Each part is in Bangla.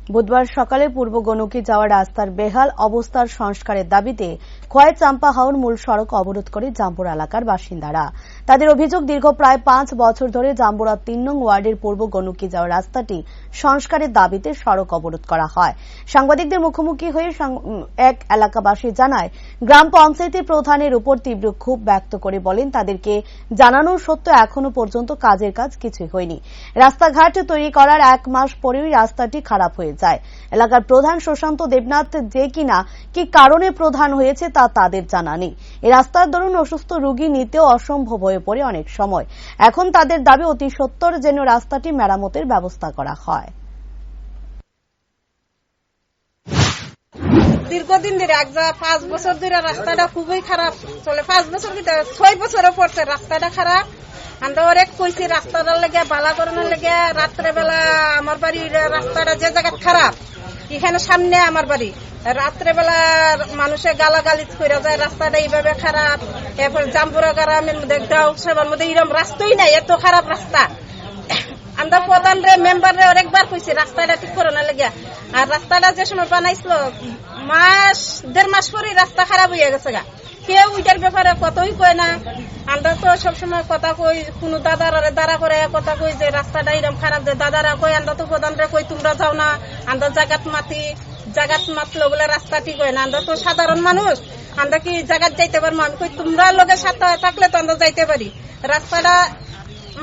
বুধবার সকালে পূর্ব গণ্ডকী যাওয়ার রাস্তার বেহাল অবস্থার সংস্কারের দাবিতে খোয়াই চাম্পা হাওর মূল সড়ক অবরোধ করে জাম্বুরা এলাকার বাসিন্দারা। তাদের অভিযোগ, দীর্ঘ প্রায় 5 বছর ধরে জাম্বুরা 3 নং ওয়ার্ডের পূর্ব গণ্ডকী যাওয়ার রাস্তাটি সংস্কারের দাবিতে সড়ক অবরোধ করা হয়। সাংবাদিকদের মুখোমুখি হয়ে এক এলাকাবাসী জানায়, গ্রাম পঞ্চায়েতের প্রধানের উপর তীব্র ক্ষোভ ব্যক্ত করে বলেন, তাদেরকে জানানো সত্ত্বেও এখনো পর্যন্ত কাজের কাজ কিছুই হয়নি। রাস্তাঘাট তৈরি করার 1 মাস পরেই রাস্তাটি খারাপ হয়ে যায়। এলাকার প্রধান সুশান্ত দেবনাথ যে কিনা কি কারণে প্রধান হয়েছে তা তাদের জানা নেই। এই রাস্তার দরুন অসুস্থ রোগী নিতেও অসম্ভব হয়ে পড়ে অনেক সময়। এখন তাদের দাবি অতি সত্বর যেন রাস্তাটি মেরামতের ব্যবস্থা করা হয়। দীর্ঘদিন ধরে 5 বছর ধরে রাস্তাটা খুবই খারাপ চলে। 5 বছর কি 6 বছরও পড়ছে রাস্তাটা খারাপ। আমরা অনেক কইছি রাস্তাটার লেগে বালা করানোর লেগে। রাত্রেবেলা আমার বাড়ির রাস্তাটা যে জায়গা খারাপ, এখানে সামনে আমার বাড়ি, রাত্রেবেলা মানুষে গালাগালিজ করে যায়, রাস্তাটা এইভাবে খারাপ। এরপর জাম্বুরা গ্রামের মধ্যে গাঁও সবার মধ্যে এরকম রাস্তাই নাই, এত খারাপ রাস্তা। আমরা প্রধান রে মেম্বার রে অনেকবার কইছি রাস্তাটা ঠিক করানোর লেগে। আর রাস্তাটা যে সময় বানাইছিল 1.5 মাস পরে রাস্তা খারাপ হয়ে গেছে গা। কেউ ওইটার ব্যাপারে কতই কয় না। আমরা তো সবসময় কথা কই, কোন দাদারা দ্বারা করে কথা কই যে রাস্তাটা এরকম খারাপ, যে দাদারা কই আমরা তো প্রধানরা কই তোমরা যাও না, আমরা জাগাত মাতলো বলে রাস্তা ঠিক হয় না। আমরা তো সাধারণ মানুষ, আমরা কি জাগাত যাইতে পারবো? আমি কই তোমরা লোকের সাথে থাকলে তো আমরা যাইতে পারি। রাস্তাটা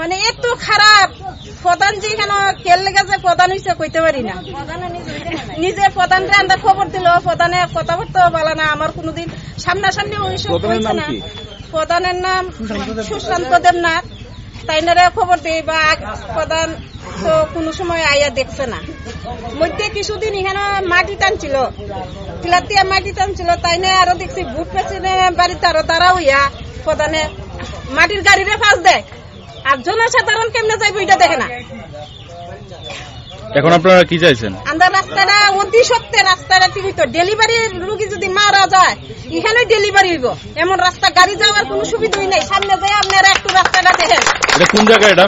মানে এত খারাপ, প্রধান যে এখানে কেল লেগে যে প্রধান হয়েছে কইতে পারি না। নিজে প্রধানরে আমরা খবর দিল, প্রধানে কথাবার্তা বলা না। আমার কোনোদিন সামনাসামনি ওইসব হয়েছে না। প্রধানের নাম সুশান্ত দেবনাথ। তাইনারে খবর দিই বা প্রধান তো কোনো সময় আইয়া দেখছে না। মধ্যে কিছুদিন এখানে মাটি টানছিল, ফিলার দিয়ে মাটি টানছিল, তাই না আরো দেখছি ভোট পেছনে বাড়িতে আরো দাঁড়া হইয়া প্রধানে মাটির গাড়িরে ফাঁস দেয়। আর জনসাধারণ কেমনে যাইব এটা দেখে না। এখন আপনারা কি চাইছেন? আমরা রাস্তাটা অতি সত্ত্বে রাস্তাটা ঠিক হইতো। ডেলিভারি রোগী যদি মারা যায় এখানে ডেলিভারি হইব, এমন রাস্তা গাড়ি যাওয়ার কোনো সুবিধাই নাই। সামনে যায় আপনারা একটু রাস্তাটা দেখেন। এটা কোন জায়গা? এটা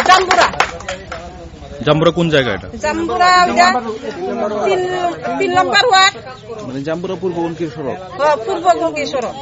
জাম্বুরা। জাম্বুরা কোন জায়গা? এটা জাম্বুরা 3 নম্বর ওয়ার্ড, মানে জাম্বুরা পূর্ব গণ্ডকী সড়ক। পূর্ব গণ্ডকী সড়ক।